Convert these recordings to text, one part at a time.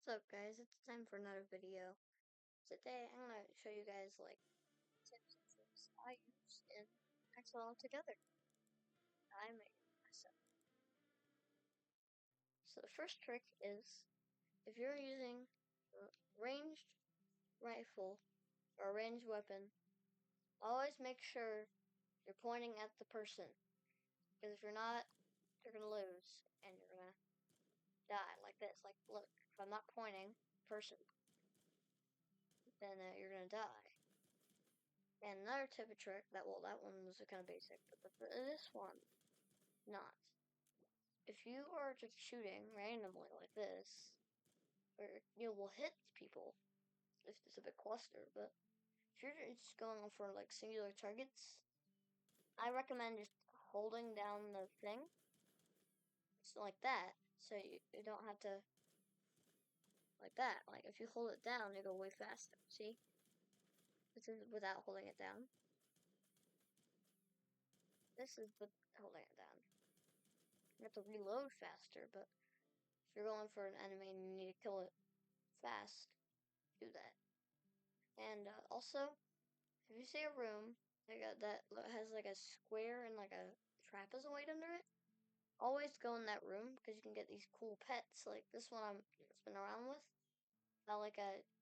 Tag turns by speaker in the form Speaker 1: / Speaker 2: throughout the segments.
Speaker 1: What's up, guys? It's time for another video. Today, I'm gonna show you guys like tips and tricks I use in Ak-xolotl together. I made myself. So the first trick is if you're using a ranged rifle or a ranged weapon, always make sure you're pointing at the person. Because if you're not, you're gonna lose and you're gonna die like this. Like, look, if I'm not pointing person, then you're gonna die. And another tip of trick that one was kind of basic, but this one, not. If you are just shooting randomly like this, or you will hit people if it's a bit cluster, but if you're just going for like singular targets, I recommend just holding down the thing, so like that, so you don't have to, like that. Like if you hold it down, you go way faster. See? This is without holding it down. This is with holding it down. You have to reload faster, but if you're going for an enemy and you need to kill it fast, do that. And also, if you see a room that has like a square and like a trapezoid under it, always go in that room because you can get these cool pets like this one I'm spinning around with.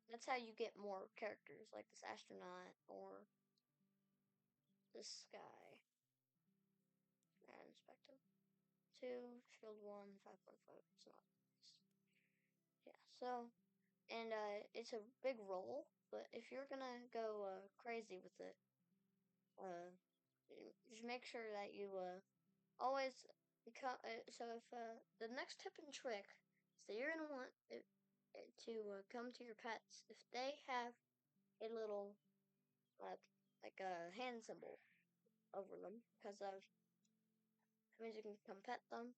Speaker 1: That's how you get more characters like this astronaut or this guy. And inspect him. 2, shield 1, 5.5. It's not. Yeah. So. And it's a big roll, but if you're gonna go crazy with it, just make sure that you always become. So if the next tip and trick is that you're gonna want to come to your pets if they have a little like a hand symbol over them, because that means you can come pet them,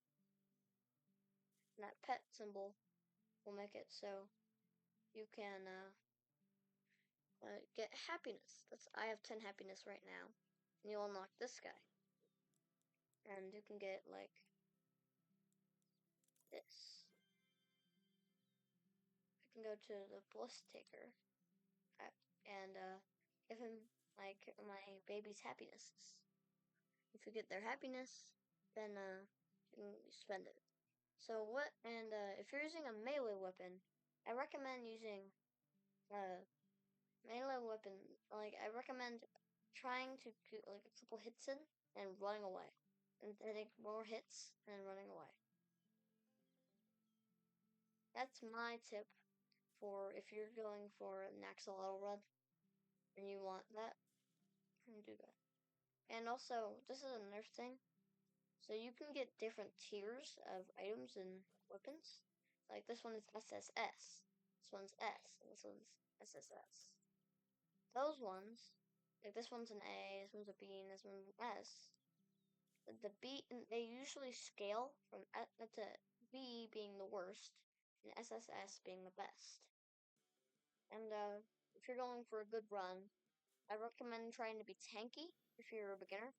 Speaker 1: and that pet symbol will make it so you can get happiness. I have 10 happiness right now, and you'll unlock this guy, and you can get like this. I can go to the bliss taker and give him like my baby's happiness. If you get their happiness, then you can spend it. So what? And if you're using a melee weapon, I recommend using melee weapon. Like I recommend trying to get like a couple hits in and running away, and take more hits and running away. That's my tip for if you're going for an axolotl run and you want that, you can do that. And also, this is another thing. So you can get different tiers of items and weapons. Like this one is SSS, this one's S, and this one's SSS. Those ones, like this one's an A, this one's a B, and this one's an S. The B, they usually scale from to B being the worst, and SSS being the best. And if you're going for a good run, I recommend trying to be tanky if you're a beginner,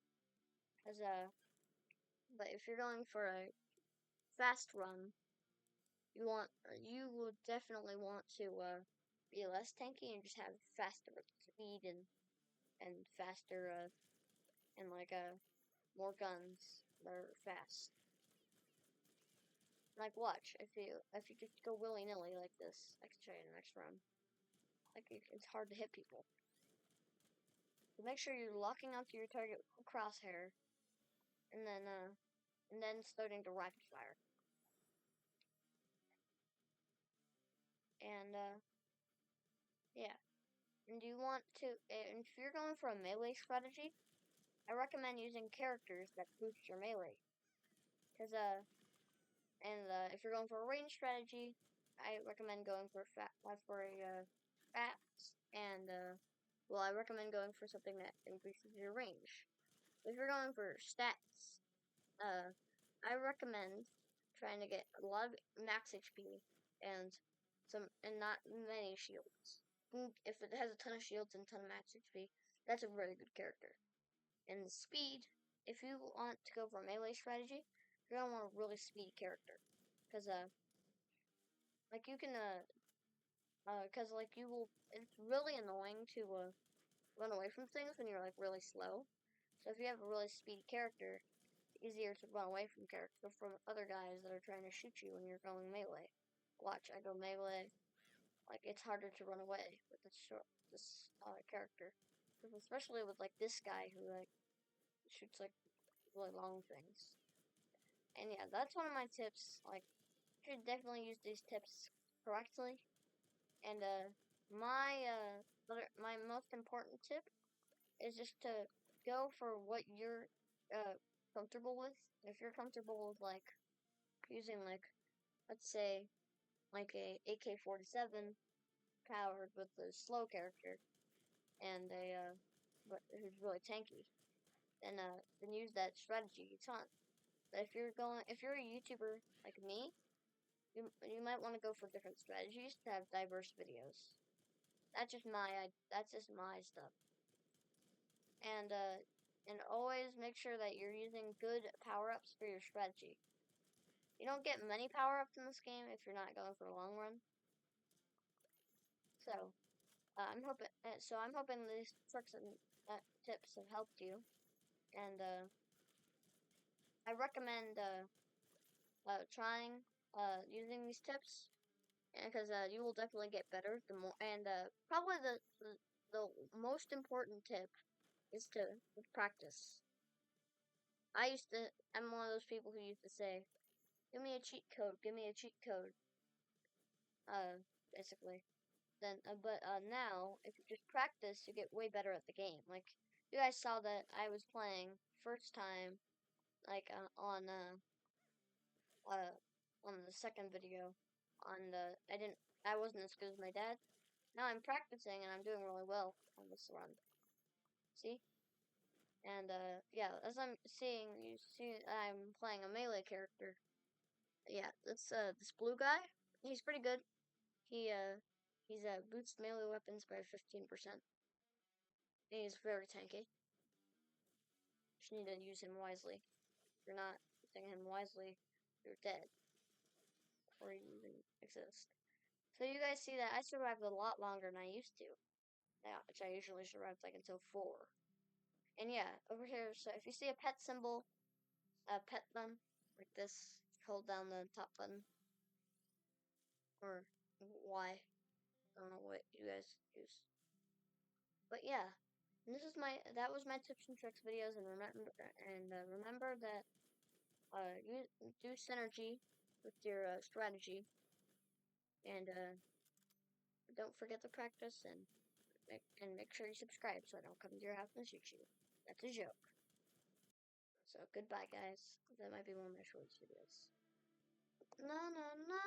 Speaker 1: as but if you're going for a fast run, you will definitely want to be less tanky and just have faster speed and faster and like more guns that are fast. Like watch if you just go willy nilly like this, I can show you in the next run. Like it's hard to hit people. So make sure you're locking onto your target crosshair, and then starting to rapid fire. And yeah. And you want to, and if you're going for a melee strategy, I recommend using characters that boost your melee. Cause if you're going for a range strategy, I recommend going for a fast, and well, I recommend going for something that increases your range. If you're going for stats, I recommend trying to get a lot of max HP and not many shields. If it has a ton of shields and a ton of max HP, that's a really good character. And the speed, if you want to go for a melee strategy, you're gonna want a really speedy character, because like you can Because like it's really annoying to run away from things when you're like really slow. So if you have a really speedy character, it's easier to run away from other guys that are trying to shoot you when you're going melee. Watch, I go melee. Like it's harder to run away with this character, especially with like this guy who like shoots like really long things. And yeah, that's one of my tips. Like, you should definitely use these tips correctly. And my most important tip is just to go for what you're comfortable with. If you're comfortable with like using like, let's say, like a AK-47 powered with a slow character and but who's really tanky, then use that strategy a ton. But if you're a YouTuber like me, you might want to go for different strategies to have diverse videos. That's just my stuff. And always make sure that you're using good power ups for your strategy. You don't get many power ups in this game if you're not going for a long run. So I'm hoping these tricks and tips have helped you. And I recommend trying using these tips because you will definitely get better the more. And probably the most important tip is to practice. I'm one of those people who used to say, "Give me a cheat code, give me a cheat code." Basically. But now if you just practice, you get way better at the game. Like you guys saw that I was playing first time, like uh on the second video. I wasn't as good as my dad. Now I'm practicing and I'm doing really well on this run. See? And yeah, as I'm seeing, you see, I'm playing a melee character. Yeah, that's this blue guy. He's pretty good. He's boosts melee weapons by 15%. He's very tanky. Just need to use him wisely. If you're not using him wisely, you're dead. Or you even exist. So you guys see that I survived a lot longer than I used to. Yeah, which I usually survive like until 4. And yeah, over here, so if you see a pet symbol, pet them, like this, hold down the top button, or Y, I don't know what you guys use. But yeah, and that was my tips and tricks videos, and remember that you do synergy with your strategy, and don't forget to practice, and make sure you subscribe so I don't come to your house and shoot you. That's a joke. So goodbye, guys. That might be one of my shortest videos. Na na na